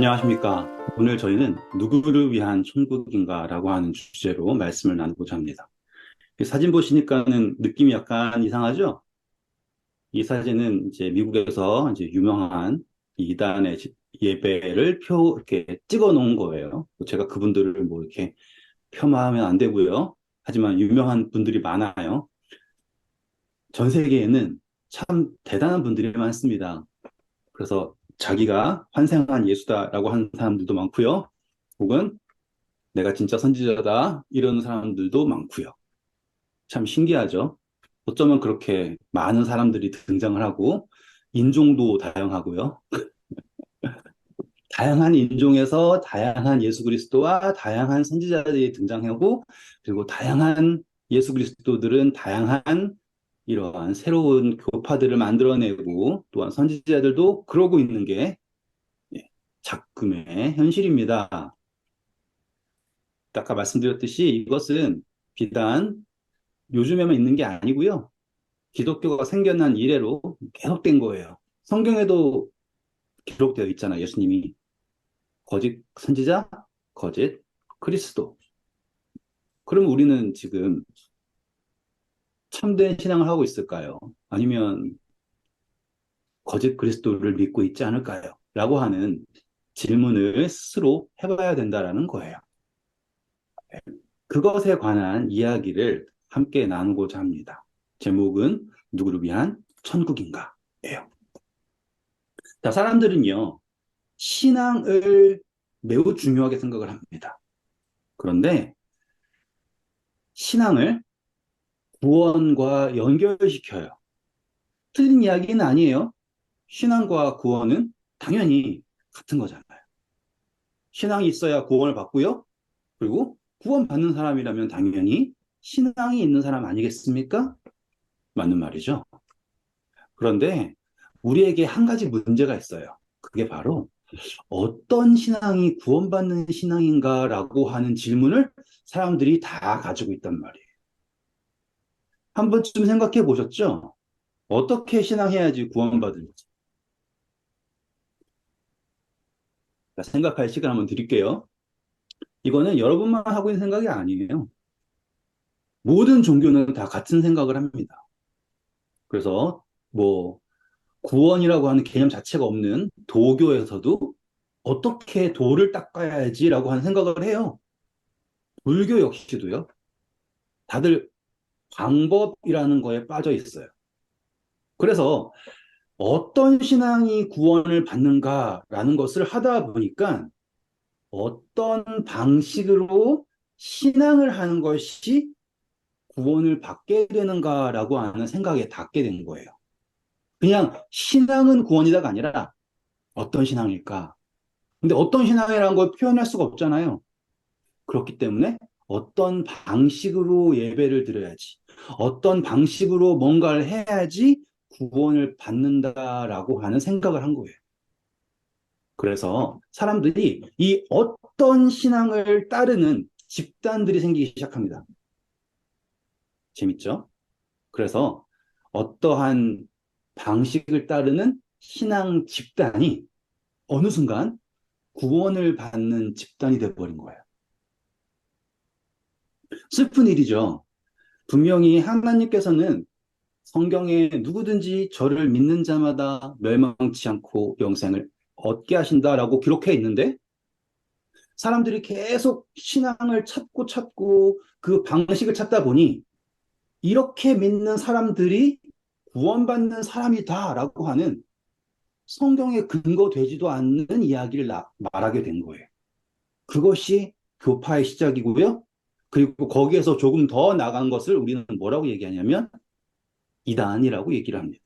안녕하십니까. 오늘 저희는 누구를 위한 천국인가라고 하는 주제로 말씀을 나누고자 합니다. 이 사진 보시니까는 느낌이 약간 이상하죠? 이 사진은 이제 미국에서 이제 유명한 이단의 예배를 이렇게 찍어 놓은 거예요. 제가 그분들을 뭐 이렇게 폄하하면 안 되고요. 하지만 유명한 분들이 많아요. 전 세계에는 참 대단한 분들이 많습니다. 그래서 자기가 환생한 예수다라고 하는 사람들도 많고요. 혹은 내가 진짜 선지자다 이런 사람들도 많고요. 참 신기하죠. 어쩌면 그렇게 많은 사람들이 등장을 하고 인종도 다양하고요. 다양한 인종에서 다양한 예수 그리스도와 다양한 선지자들이 등장하고 그리고 다양한 예수 그리스도들은 다양한 이러한 새로운 교파들을 만들어내고 또한 선지자들도 그러고 있는 게 작금의 현실입니다. 아까 말씀드렸듯이 이것은 비단 요즘에만 있는 게 아니고요. 기독교가 생겨난 이래로 계속된 거예요. 성경에도 기록되어 있잖아요. 예수님이 거짓 선지자, 거짓 그리스도. 그럼 우리는 지금 참된 신앙을 하고 있을까요? 아니면 거짓 그리스도를 믿고 있지 않을까요? 라고 하는 질문을 스스로 해봐야 된다라는 거예요. 그것에 관한 이야기를 함께 나누고자 합니다. 제목은 누구를 위한 천국인가예요. 자, 사람들은요, 신앙을 매우 중요하게 생각을 합니다. 그런데 신앙을 구원과 연결시켜요. 틀린 이야기는 아니에요. 신앙과 구원은 당연히 같은 거잖아요. 신앙이 있어야 구원을 받고요. 그리고 구원받는 사람이라면 당연히 신앙이 있는 사람 아니겠습니까? 맞는 말이죠. 그런데 우리에게 한 가지 문제가 있어요. 그게 바로 어떤 신앙이 구원받는 신앙인가라고 하는 질문을 사람들이 다 가지고 있단 말이에요. 한 번쯤 생각해 보셨죠? 어떻게 신앙해야지 구원받을지. 생각할 시간 한번 드릴게요. 이거는 여러분만 하고 있는 생각이 아니에요. 모든 종교는 다 같은 생각을 합니다. 그래서 뭐 구원이라고 하는 개념 자체가 없는 도교에서도 어떻게 도를 닦아야지라고 하는 생각을 해요. 불교 역시도요. 다들 방법이라는 거에 빠져 있어요. 그래서 어떤 신앙이 구원을 받는가라는 것을 하다 보니까 어떤 방식으로 신앙을 하는 것이 구원을 받게 되는가라고 하는 생각에 닿게 된 거예요. 그냥 신앙은 구원이다가 아니라 어떤 신앙일까? 근데 어떤 신앙이라는 걸 표현할 수가 없잖아요. 그렇기 때문에 어떤 방식으로 예배를 드려야지, 어떤 방식으로 뭔가를 해야지 구원을 받는다라고 하는 생각을 한 거예요. 그래서 사람들이 이 어떤 신앙을 따르는 집단들이 생기기 시작합니다. 재밌죠? 그래서 어떠한 방식을 따르는 신앙 집단이 어느 순간 구원을 받는 집단이 되어버린 거예요. 슬픈 일이죠. 분명히 하나님께서는 성경에 누구든지 저를 믿는 자마다 멸망치 않고 영생을 얻게 하신다라고 기록해 있는데 사람들이 계속 신앙을 찾고 찾고 그 방식을 찾다 보니 이렇게 믿는 사람들이 구원받는 사람이다라고 하는 성경에 근거되지도 않는 이야기를 말하게 된 거예요. 그것이 교파의 시작이고요. 그리고 거기에서 조금 더 나간 것을 우리는 뭐라고 얘기하냐면 이단이라고 얘기를 합니다.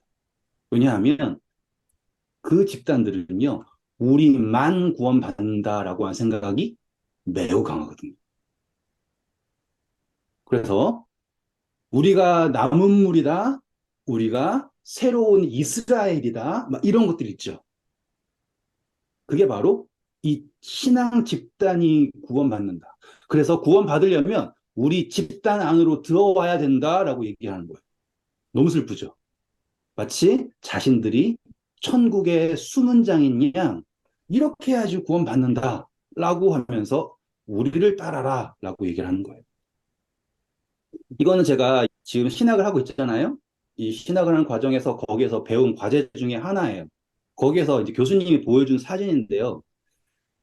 왜냐하면 그 집단들은요, 우리만 구원받는다라고 하는 생각이 매우 강하거든요. 그래서 우리가 남은 물이다, 우리가 새로운 이스라엘이다, 막 이런 것들 있죠. 그게 바로 이 신앙 집단이 구원받는다. 그래서 구원받으려면 우리 집단 안으로 들어와야 된다라고 얘기하는 거예요. 너무 슬프죠. 마치 자신들이 천국의 수문장인 양 이렇게 해야지 구원받는다. 라고 하면서 우리를 따라라. 라고 얘기를 하는 거예요. 이거는 제가 지금 신학을 하고 있잖아요. 이 신학을 하는 과정에서 거기에서 배운 과제 중에 하나예요. 거기에서 이제 교수님이 보여준 사진인데요.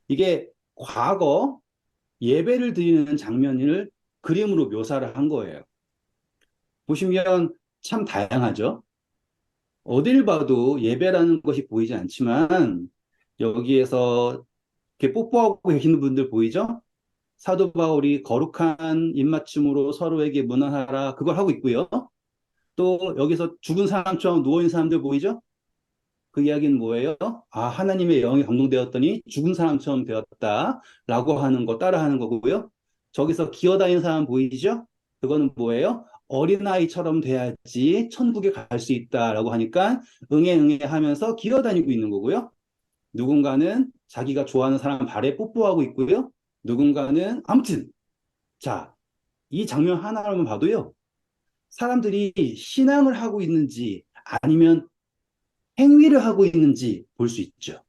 이게 과거 예배를 드리는 장면을 그림으로 묘사를 한 거예요. 보시면 참 다양하죠. 어딜 봐도 예배라는 것이 보이지 않지만 여기에서 이렇게 뽀뽀하고 계시는 분들 보이죠? 사도 바울이 거룩한 입맞춤으로 서로에게 문안하라 그걸 하고 있고요. 또 여기서 죽은 사람처럼 누워있는 사람들 보이죠? 그 이야기는 뭐예요? 아, 하나님의 영이 감동되었더니 죽은 사람처럼 되었다라고 하는 거 따라하는 거고요. 저기서 기어다니는 사람 보이죠? 그거는 뭐예요? 어린아이처럼 돼야지 천국에 갈 수 있다라고 하니까 응애 응애 하면서 기어다니고 있는 거고요. 누군가는 자기가 좋아하는 사람 발에 뽀뽀하고 있고요. 누군가는 아무튼 자, 이 장면 하나만 봐도요. 사람들이 신앙을 하고 있는지 아니면 행위를 하고 있는지 볼 수 있죠.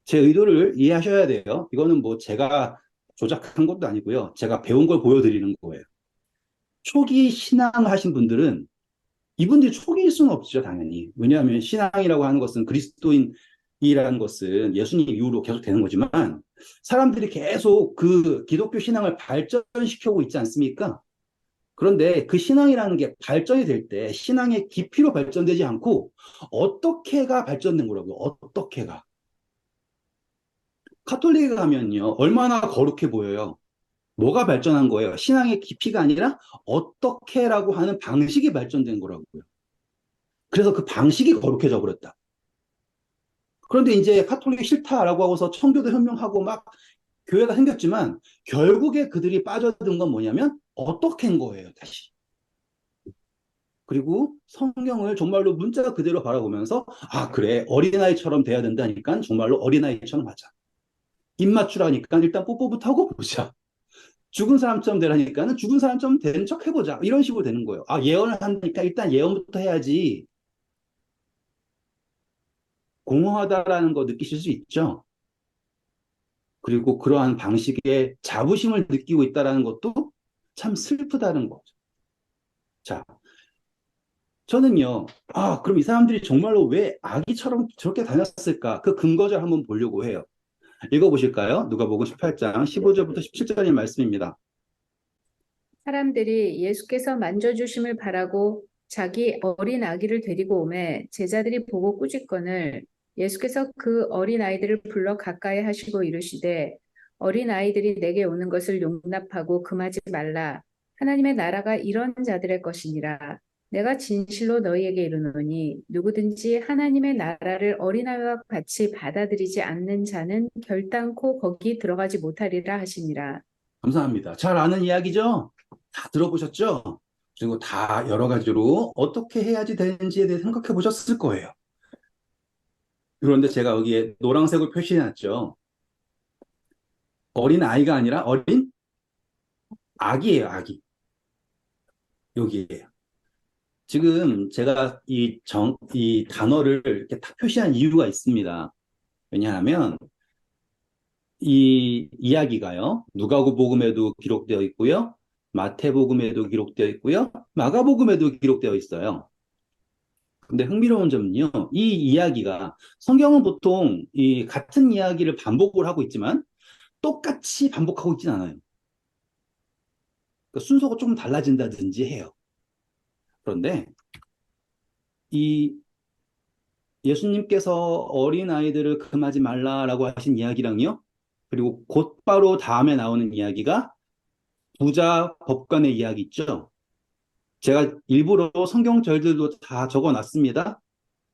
제 의도를 이해하셔야 돼요. 이거는 뭐 제가 조작한 것도 아니고요. 제가 배운 걸 보여드리는 거예요. 초기 신앙을 하신 분들은 이분들이 초기일 수는 없죠, 당연히. 왜냐하면 신앙이라고 하는 것은 그리스도인이라는 것은 예수님 이후로 계속 되는 거지만 사람들이 계속 그 기독교 신앙을 발전시켜오고 있지 않습니까? 그런데 그 신앙이라는 게 발전이 될 때 신앙의 깊이로 발전되지 않고 어떻게가 발전된 거라고요. 어떻게가. 카톨릭에 가면요. 얼마나 거룩해 보여요. 뭐가 발전한 거예요? 신앙의 깊이가 아니라 어떻게라고 하는 방식이 발전된 거라고요. 그래서 그 방식이 거룩해져 버렸다. 그런데 이제 카톨릭 싫다라고 하고서 청교도 현명하고 막 교회가 생겼지만 결국에 그들이 빠져든 건 뭐냐면 어떻게인 거예요, 다시. 그리고 성경을 정말로 문자 그대로 바라보면서 아, 그래. 어린아이처럼 돼야 된다니까 정말로 어린아이처럼 하자. 입 맞추라니까 일단 뽀뽀부터 하고 보자. 죽은 사람처럼 되라니까는 죽은 사람처럼 된 척 해보자. 이런 식으로 되는 거예요. 아, 예언을 한다니까 일단 예언부터 해야지. 공허하다라는 거 느끼실 수 있죠. 그리고 그러한 방식의 자부심을 느끼고 있다라는 것도 참 슬프다는 거죠. 자, 저는요, 아, 그럼 이 사람들이 정말로 왜 아기처럼 저렇게 다녔을까? 그 근거를 한번 보려고 해요. 읽어보실까요? 누가복음 18장 15절부터 17절의 말씀입니다. 사람들이 예수께서 만져주심을 바라고 자기 어린 아기를 데리고 오매 제자들이 보고 꾸짖거늘 예수께서 그 어린 아이들을 불러 가까이 하시고 이르시되 어린 아이들이 내게 오는 것을 용납하고 금하지 말라. 하나님의 나라가 이런 자들의 것이니라. 내가 진실로 너희에게 이르노니 누구든지 하나님의 나라를 어린아이와 같이 받아들이지 않는 자는 결단코 거기 들어가지 못하리라 하시니라. 감사합니다. 잘 아는 이야기죠? 다 들어보셨죠? 그리고 다 여러 가지로 어떻게 해야지 되는지에 대해 생각해 보셨을 거예요. 그런데 제가 여기에 노란색으로 표시해놨죠. 어린 아이가 아니라 어린 아기예요, 아기. 여기에요. 지금 제가 이 단어를 이렇게 딱 표시한 이유가 있습니다. 왜냐하면 이 이야기가요, 누가복음에도 기록되어 있고요, 마태복음에도 기록되어 있고요, 마가복음에도 기록되어 있어요. 근데 흥미로운 점은요, 이 이야기가 성경은 보통 이 같은 이야기를 반복을 하고 있지만 똑같이 반복하고 있진 않아요. 그러니까 순서가 조금 달라진다든지 해요. 그런데 이 예수님께서 어린아이들을 금하지 말라라고 하신 이야기랑요, 그리고 곧바로 다음에 나오는 이야기가 부자 법관의 이야기 있죠. 제가 일부러 성경 절들도 다 적어 놨습니다.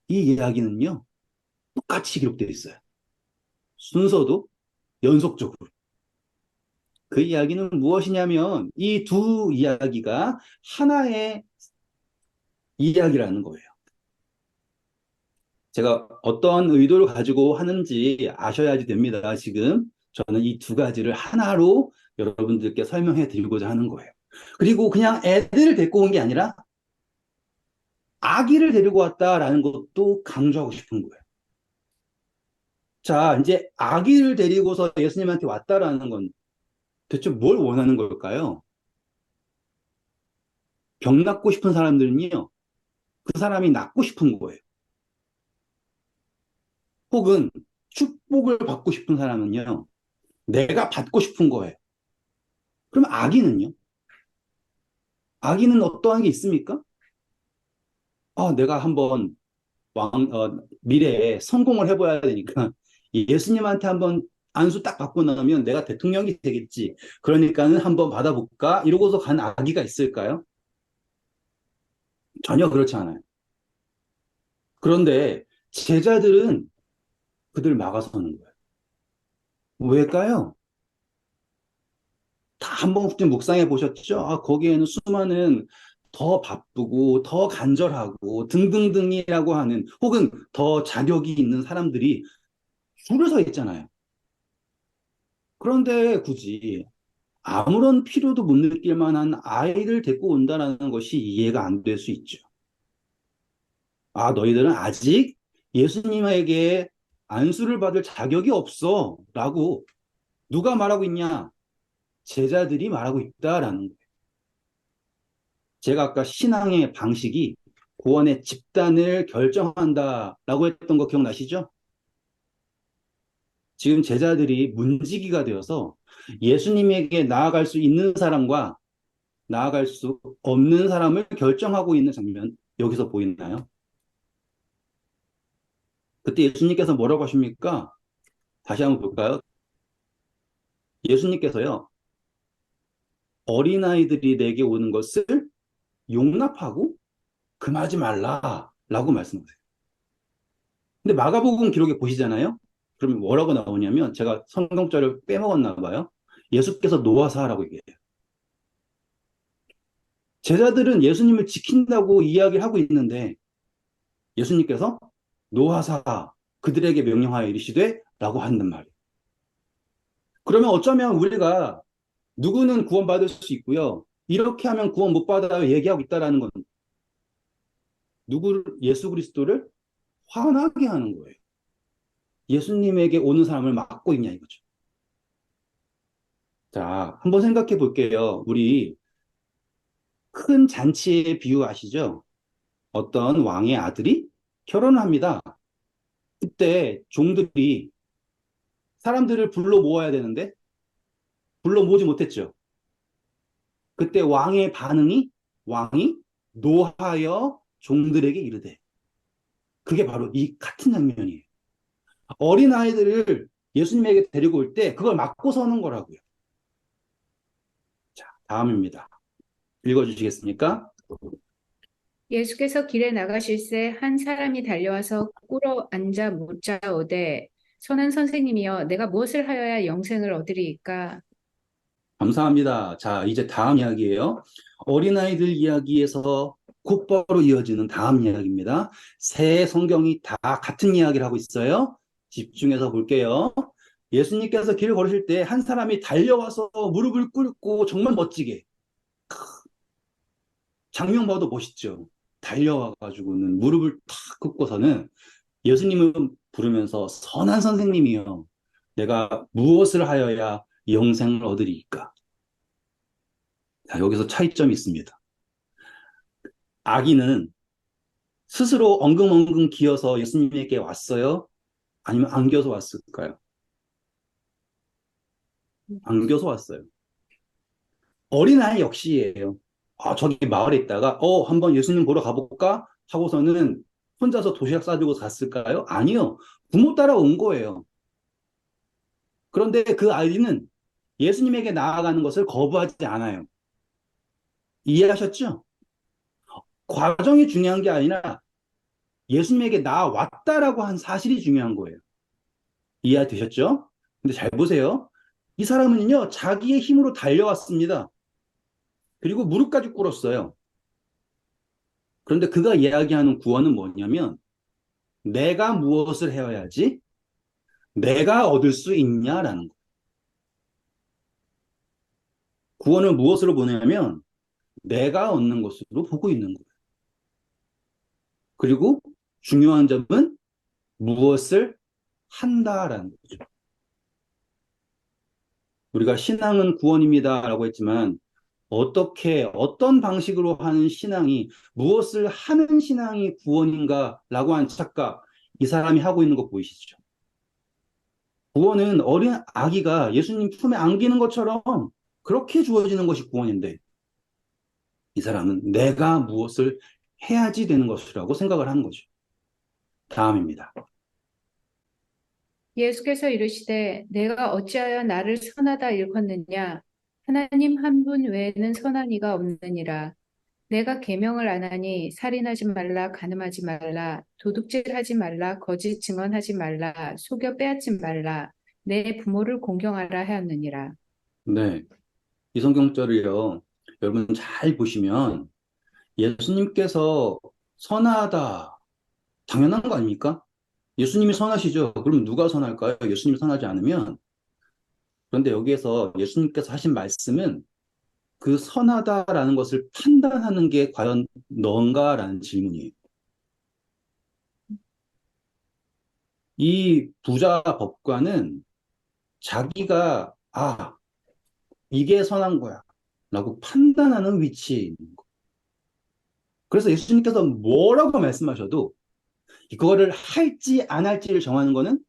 이 이야기는요, 똑같이 기록되어 있어요. 순서도 연속적으로. 그 이야기는 무엇이냐면 이 두 이야기가 하나의 이야기라는 거예요. 제가 어떤 의도를 가지고 하는지 아셔야지 됩니다. 지금 저는 이 두 가지를 하나로 여러분들께 설명해 드리고자 하는 거예요. 그리고 그냥 애들을 데리고 온 게 아니라 아기를 데리고 왔다라는 것도 강조하고 싶은 거예요. 자, 이제 아기를 데리고서 예수님한테 왔다라는 건 대체 뭘 원하는 걸까요? 병 낫고 싶은 사람들은요, 그 사람이 낫고 싶은 거예요. 혹은 축복을 받고 싶은 사람은요, 내가 받고 싶은 거예요. 그럼 아기는요? 아기는 어떠한 게 있습니까? 내가 한번 미래에 성공을 해봐야 되니까 예수님한테 한번 안수 딱 받고 나면 내가 대통령이 되겠지. 그러니까는 한번 받아볼까? 이러고서 간 아기가 있을까요? 전혀 그렇지 않아요. 그런데 제자들은 그들 막아서는 거예요. 왜일까요? 다 한 번쯤 묵상해 보셨죠? 거기에는 수많은 더 바쁘고 더 간절하고 등등등이라고 하는 혹은 더 자격이 있는 사람들이 줄을 서 있잖아요. 그런데 굳이 아무런 필요도 못 느낄 만한 아이를 데리고 온다는 것이 이해가 안 될 수 있죠. 너희들은 아직 예수님에게 안수를 받을 자격이 없어. 라고 누가 말하고 있냐? 제자들이 말하고 있다라는 거예요. 제가 아까 신앙의 방식이 구원의 집단을 결정한다라고 했던 거 기억나시죠? 지금 제자들이 문지기가 되어서 예수님에게 나아갈 수 있는 사람과 나아갈 수 없는 사람을 결정하고 있는 장면, 여기서 보이나요? 그때 예수님께서 뭐라고 하십니까? 다시 한번 볼까요? 예수님께서요, 어린아이들이 내게 오는 것을 용납하고 금하지 말라라고 말씀하세요. 근데 마가복음 기록에 보시잖아요? 그러면 뭐라고 나오냐면 제가 성경절을 빼먹었나 봐요. 예수께서 노하사라고 얘기해요. 제자들은 예수님을 지킨다고 이야기를 하고 있는데 예수님께서 노하사 그들에게 명령하여 이르시되 라고 한단 말이에요. 그러면 어쩌면 우리가 누구는 구원받을 수 있고요. 이렇게 하면 구원 못 받아요 얘기하고 있다라는 건 예수 그리스도를 화나게 하는 거예요. 예수님에게 오는 사람을 막고 있냐 이거죠. 자, 한번 생각해 볼게요. 우리 큰 잔치의 비유 아시죠? 어떤 왕의 아들이 결혼을 합니다. 그때 종들이 사람들을 불러 모아야 되는데 불러 모으지 못했죠. 그때 왕이 노하여 종들에게 이르되 그게 바로 이 같은 장면이에요. 어린 아이들을 예수님에게 데리고 올 때 그걸 막고 서는 거라고요. 자, 다음입니다. 읽어주시겠습니까? 예수께서 길에 나가실새 한 사람이 달려와서 꿇어 앉아 묻자오되 선한 선생님이여 내가 무엇을 하여야 영생을 얻으리이까? 감사합니다. 자, 이제 다음 이야기예요. 어린아이들 이야기에서 곧바로 이어지는 다음 이야기입니다. 새 성경이 다 같은 이야기를 하고 있어요. 집중해서 볼게요. 예수님께서 길을 걸으실 때 한 사람이 달려와서 무릎을 꿇고 정말 멋지게 장면 봐도 멋있죠. 달려와가지고는 무릎을 탁 꿇고서는 예수님을 부르면서 선한 선생님이여 내가 무엇을 하여야 영생을 얻으리이까? 자, 여기서 차이점이 있습니다. 아기는 스스로 엉금엉금 기어서 예수님에게 왔어요? 아니면 안겨서 왔을까요? 안겨서 왔어요. 어린아이 역시예요. 저기 마을에 있다가 한번 예수님 보러 가볼까? 하고서는 혼자서 도시락 싸들고 갔을까요? 아니요. 부모 따라 온 거예요. 그런데 그 아이는 예수님에게 나아가는 것을 거부하지 않아요. 이해하셨죠? 과정이 중요한 게 아니라 예수님에게 나아왔다라고 한 사실이 중요한 거예요. 이해되셨죠? 근데 잘 보세요. 이 사람은요, 자기의 힘으로 달려왔습니다. 그리고 무릎까지 꿇었어요. 그런데 그가 이야기하는 구원은 뭐냐면, 내가 무엇을 해야지? 내가 얻을 수 있냐라는 거. 구원을 무엇으로 보냐면, 내가 얻는 것으로 보고 있는 거예요. 그리고 중요한 점은 무엇을 한다라는 거죠. 우리가 신앙은 구원입니다라고 했지만 어떻게 어떤 방식으로 하는 신앙이 무엇을 하는 신앙이 구원인가라고 한 착각 이 사람이 하고 있는 거 보이시죠? 구원은 어린 아기가 예수님 품에 안기는 것처럼 그렇게 주어지는 것이 구원인데 이 사람은 내가 무엇을 해야지 되는 것이라고 생각을 하는 거죠. 다음입니다. 예수께서 이르시되 내가 어찌하여 나를 선하다 일컫느냐 하나님 한 분 외에는 선한 이가 없느니라. 내가 계명을 안 하니 살인하지 말라, 간음하지 말라, 도둑질하지 말라, 거짓 증언하지 말라, 속여 빼앗지 말라, 내 부모를 공경하라 하였느니라. 네, 이 성경절을요, 여러분 잘 보시면 예수님께서 선하다, 당연한 거 아닙니까? 예수님이 선하시죠. 그럼 누가 선할까요? 예수님이 선하지 않으면. 그런데 여기에서 예수님께서 하신 말씀은 그 선하다라는 것을 판단하는 게 과연 넌가라는 질문이에요. 이 부자 법관은 자기가, 이게 선한 거야. 라고 판단하는 위치에 있는 거. 그래서 예수님께서 뭐라고 말씀하셔도 이거를 할지 안 할지를 정하는 거는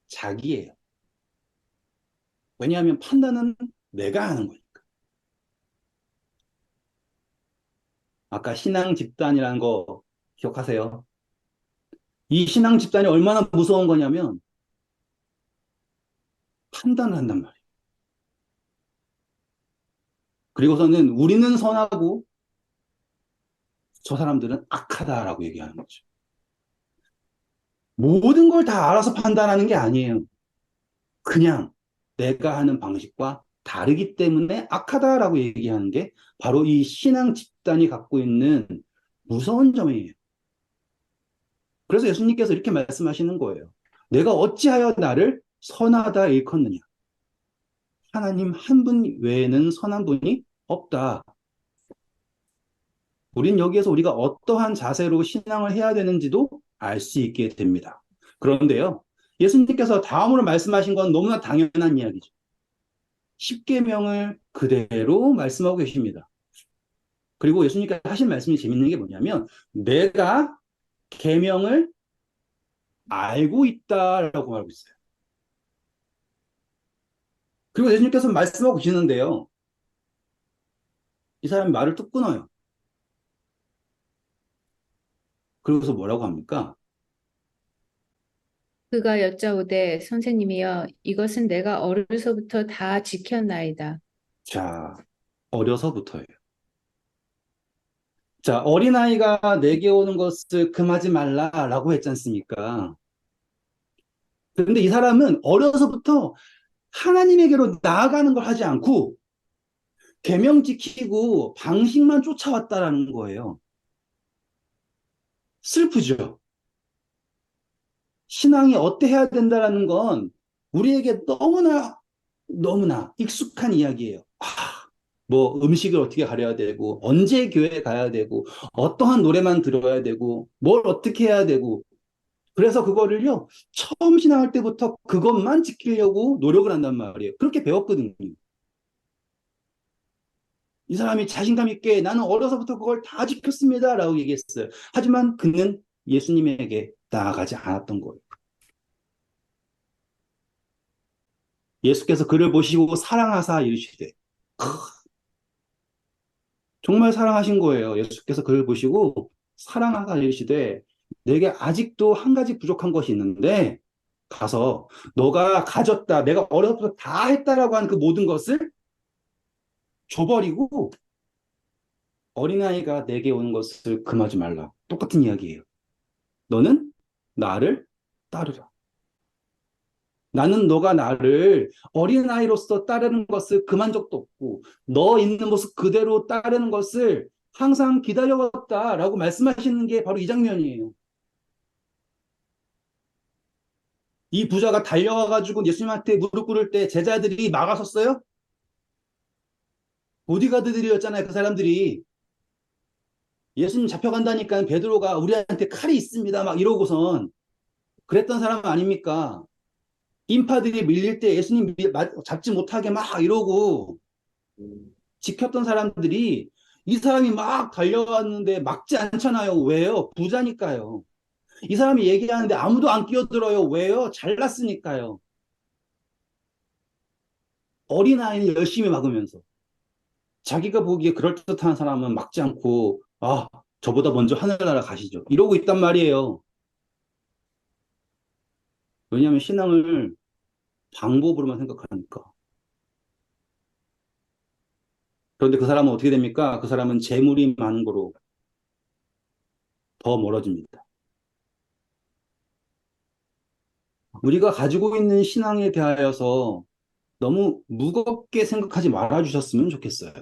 자기예요. 왜냐하면 판단은 내가 하는 거니까. 아까 신앙 집단이라는 거 기억하세요? 이 신앙 집단이 얼마나 무서운 거냐면 판단을 한단 말이에요. 그리고서는 우리는 선하고 저 사람들은 악하다라고 얘기하는 거죠. 모든 걸 다 알아서 판단하는 게 아니에요. 그냥 내가 하는 방식과 다르기 때문에 악하다라고 얘기하는 게 바로 이 신앙 집단이 갖고 있는 무서운 점이에요. 그래서 예수님께서 이렇게 말씀하시는 거예요. 내가 어찌하여 나를 선하다 일컫느냐. 하나님 한 분 외에는 선한 분이 없다. 우린 여기에서 우리가 어떠한 자세로 신앙을 해야 되는지도 알 수 있게 됩니다. 그런데요, 예수님께서 다음으로 말씀하신 건 너무나 당연한 이야기죠. 십계명을 그대로 말씀하고 계십니다. 그리고 예수님께서 하신 말씀이 재밌는 게 뭐냐면 내가 계명을 알고 있다라고 말하고 있어요. 그리고 예수님께서 말씀하고 계시는데요. 이 사람이 말을 뚝 끊어요. 그러고서 뭐라고 합니까? 그가 여짜오되 선생님이여 이것은 내가 어려서부터 다 지켰나이다. 자, 어려서부터예요. 자, 어린아이가 내게 오는 것을 금하지 말라라고 했지 않습니까? 그런데 이 사람은 어려서부터 하나님에게로 나아가는 걸 하지 않고 계명 지키고 방식만 쫓아왔다라는 거예요. 슬프죠. 신앙이 어때야 된다라는 건 우리에게 너무나 익숙한 이야기예요. 뭐 음식을 어떻게 가려야 되고 언제 교회에 가야 되고 어떠한 노래만 들어야 되고 뭘 어떻게 해야 되고 그래서 그거를요 처음 신앙할 때부터 그것만 지키려고 노력을 한단 말이에요. 그렇게 배웠거든요. 이 사람이 자신감 있게 나는 어려서부터 그걸 다 지켰습니다라고 얘기했어요. 하지만 그는 예수님에게 나아가지 않았던 거예요. 예수께서 그를 보시고 사랑하사 이르시되 정말 사랑하신 거예요. 예수께서 그를 보시고 사랑하사 이르시되 내게 아직도 한 가지 부족한 것이 있는데 가서 너가 가졌다 내가 어려서부터 다 했다라고 하는 그 모든 것을 줘버리고 어린아이가 내게 오는 것을 금하지 말라. 똑같은 이야기예요. 너는 나를 따르라. 나는 너가 나를 어린아이로서 따르는 것을 금한 적도 없고 너 있는 모습 그대로 따르는 것을 항상 기다려왔다라고 말씀하시는 게 바로 이 장면이에요. 이 부자가 달려와가지고 예수님한테 무릎 꿇을 때 제자들이 막아섰어요? 보디가드들이었잖아요, 그 사람들이. 예수님 잡혀간다니까 베드로가 우리한테 칼이 있습니다. 막 이러고선 그랬던 사람 아닙니까? 인파들이 밀릴 때 예수님 잡지 못하게 막 이러고 지켰던 사람들이 이 사람이 막 달려왔는데 막지 않잖아요. 왜요? 부자니까요. 이 사람이 얘기하는데 아무도 안 끼어들어요. 왜요? 잘났으니까요. 어린아이는 열심히 막으면서 자기가 보기에 그럴듯한 사람은 막지 않고 아, 저보다 먼저 하늘나라 가시죠. 이러고 있단 말이에요. 왜냐하면 신앙을 방법으로만 생각하니까. 그런데 그 사람은 어떻게 됩니까? 그 사람은 재물이 많은 거로 더 멀어집니다. 우리가 가지고 있는 신앙에 대하여서 너무 무겁게 생각하지 말아주셨으면 좋겠어요.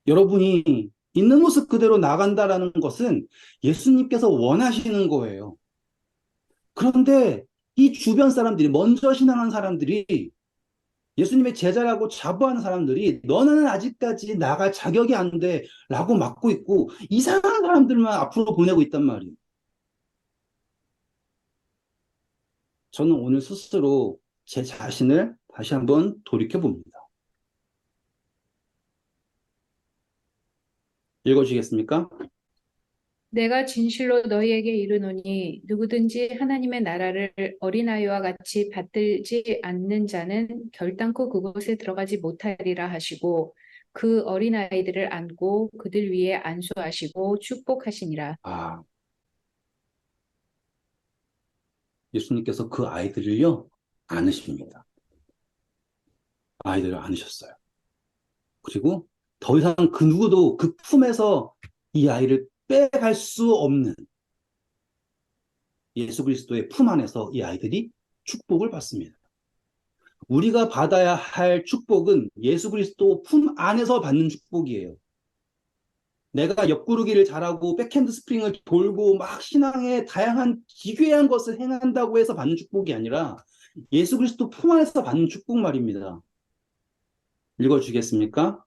여러분이 있는 모습 그대로 나간다라는 것은 예수님께서 원하시는 거예요. 그런데 이 주변 사람들이, 먼저 신앙한 사람들이, 예수님의 제자라고 자부하는 사람들이 너는 아직까지 나갈 자격이 안 돼 라고 막고 있고 이상한 사람들만 앞으로 보내고 있단 말이에요. 저는 오늘 스스로 제 자신을 다시 한번 돌이켜 봅니다. 읽어주시겠습니까? 내가 진실로 너희에게 이르노니 누구든지 하나님의 나라를 어린아이와 같이 받들지 않는 자는 결단코 그곳에 들어가지 못하리라 하시고 그 어린아이들을 안고 그들 위에 안수하시고 축복하시니라. 아, 예수님께서 그 아이들을요, 안으십니다. 아이들을 안으셨어요. 그리고 더 이상 그 누구도 그 품에서 이 아이를 빼갈 수 없는 예수 그리스도의 품 안에서 이 아이들이 축복을 받습니다. 우리가 받아야 할 축복은 예수 그리스도 품 안에서 받는 축복이에요. 내가 옆구르기를 잘하고 백핸드 스프링을 돌고 막 신앙의 다양한 기괴한 것을 행한다고 해서 받는 축복이 아니라 예수 그리스도 품 안에서 받는 축복 말입니다. 읽어주겠습니까?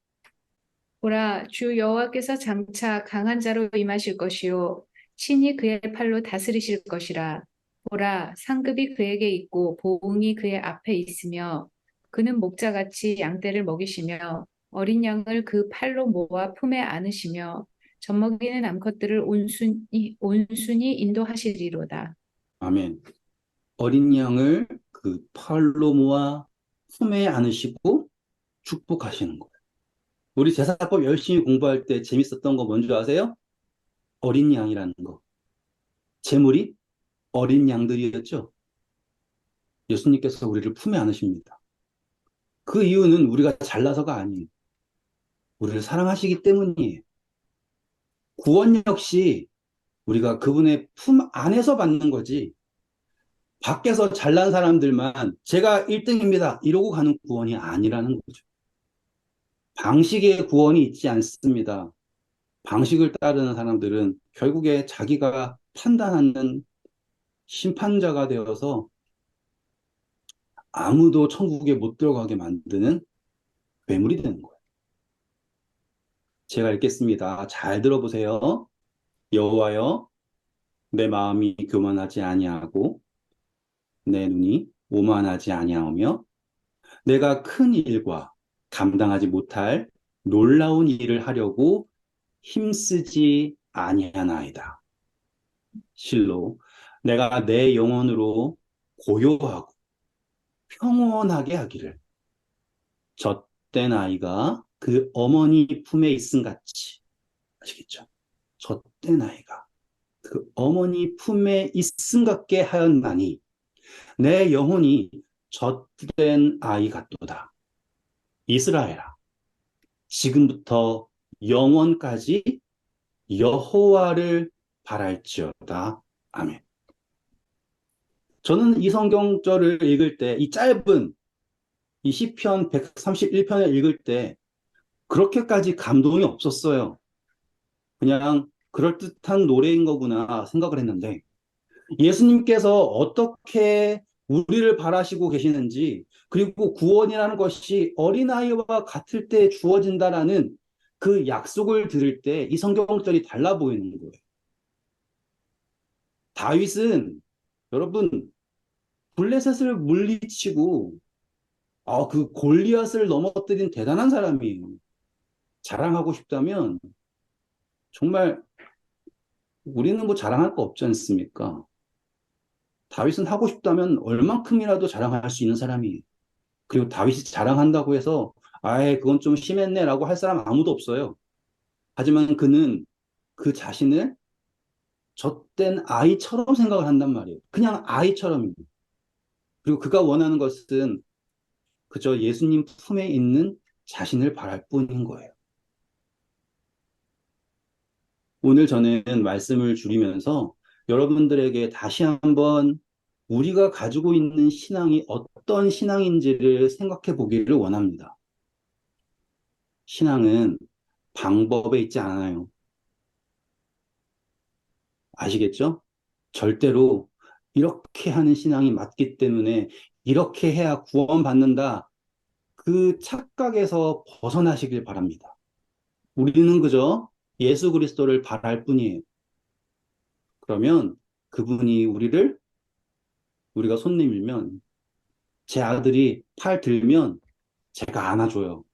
보라, 주 여호와께서 장차 강한 자로 임하실 것이요 친히 그의 팔로 다스리실 것이라. 보라, 상급이 그에게 있고 보응이 그의 앞에 있으며 그는 목자같이 양떼를 먹이시며 어린 양을 그 팔로 모아 품에 안으시며 젖먹이는 암컷들을 온순히 인도하시리로다. 아멘. 어린 양을 그 팔로 모아 품에 안으시고 축복하시는 거예요. 우리 제사법 열심히 공부할 때 재밌었던 거 뭔지 아세요? 어린 양이라는 거. 제물이 어린 양들이었죠. 예수님께서 우리를 품에 안으십니다. 그 이유는 우리가 잘나서가 아니에요. 우리를 사랑하시기 때문이에요. 구원 역시 우리가 그분의 품 안에서 받는 거지. 밖에서 잘난 사람들만 제가 1등입니다. 이러고 가는 구원이 아니라는 거죠. 방식의 구원이 있지 않습니다. 방식을 따르는 사람들은 결국에 자기가 판단하는 심판자가 되어서 아무도 천국에 못 들어가게 만드는 괴물이 되는 거예요. 제가 읽겠습니다. 잘 들어보세요. 여호와여, 내 마음이 교만하지 아니하고 내 눈이 오만하지 아니하오며 내가 큰 일과 감당하지 못할 놀라운 일을 하려고 힘쓰지 아니하나이다. 실로 내가 내 영혼으로 고요하고 평온하게 하기를 젖된 아이가 그 어머니 품에 있음 같이 아시겠죠? 젖된 아이가 그 어머니 품에 있음 같게 하였나니 내 영혼이 젖된 아이 같도다. 이스라엘아, 지금부터 영원까지 여호와를 바랄지어다. 아멘. 저는 이 성경절을 읽을 때, 이 짧은 이 시편 131편을 읽을 때 그렇게까지 감동이 없었어요. 그냥 그럴듯한 노래인 거구나 생각을 했는데 예수님께서 어떻게 우리를 바라시고 계시는지 그리고 구원이라는 것이 어린아이와 같을 때 주어진다라는 그 약속을 들을 때 이 성경절이 달라 보이는 거예요. 다윗은 여러분 블레셋을 물리치고 그 골리앗을 넘어뜨린 대단한 사람이에요. 자랑하고 싶다면 정말 우리는 뭐 자랑할 거 없지 않습니까? 다윗은 하고 싶다면 얼만큼이라도 자랑할 수 있는 사람이에요. 그리고 다윗이 자랑한다고 해서 아예 그건 좀 심했네라고 할 사람 아무도 없어요. 하지만 그는 그 자신을 젖된 아이처럼 생각을 한단 말이에요. 그냥 아이처럼입니다. 그리고 그가 원하는 것은 그저 예수님 품에 있는 자신을 바랄 뿐인 거예요. 오늘 저는 말씀을 줄이면서 여러분들에게 다시 한번 우리가 가지고 있는 신앙이 어떤 신앙인지를 생각해 보기를 원합니다. 신앙은 방법에 있지 않아요. 아시겠죠? 절대로 이렇게 하는 신앙이 맞기 때문에 이렇게 해야 구원받는다. 그 착각에서 벗어나시길 바랍니다. 우리는 그저 예수 그리스도를 바랄 뿐이에요. 그러면 그분이 우리가 손 내밀면 제 아들이 팔 들면 제가 안아줘요.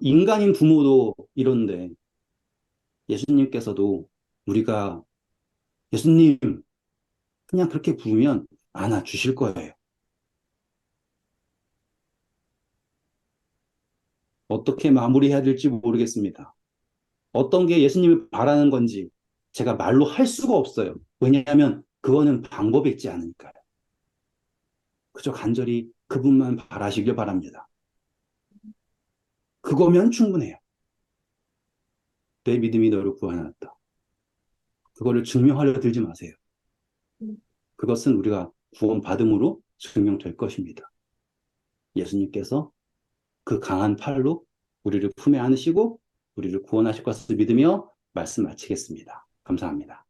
인간인 부모도 이런데 예수님께서도 우리가 예수님 그냥 그렇게 부르면 안아주실 거예요. 어떻게 마무리해야 될지 모르겠습니다. 어떤 게 예수님을 바라는 건지 제가 말로 할 수가 없어요. 왜냐하면 그거는 방법이 있지 않으니까요. 그저 간절히 그분만 바라시길 바랍니다. 그거면 충분해요. 내 믿음이 너를 구원하였다. 그거를 증명하려 들지 마세요. 그것은 우리가 구원받음으로 증명될 것입니다. 예수님께서 그 강한 팔로 우리를 품에 안으시고 우리를 구원하실 것을 믿으며 말씀 마치겠습니다. 감사합니다.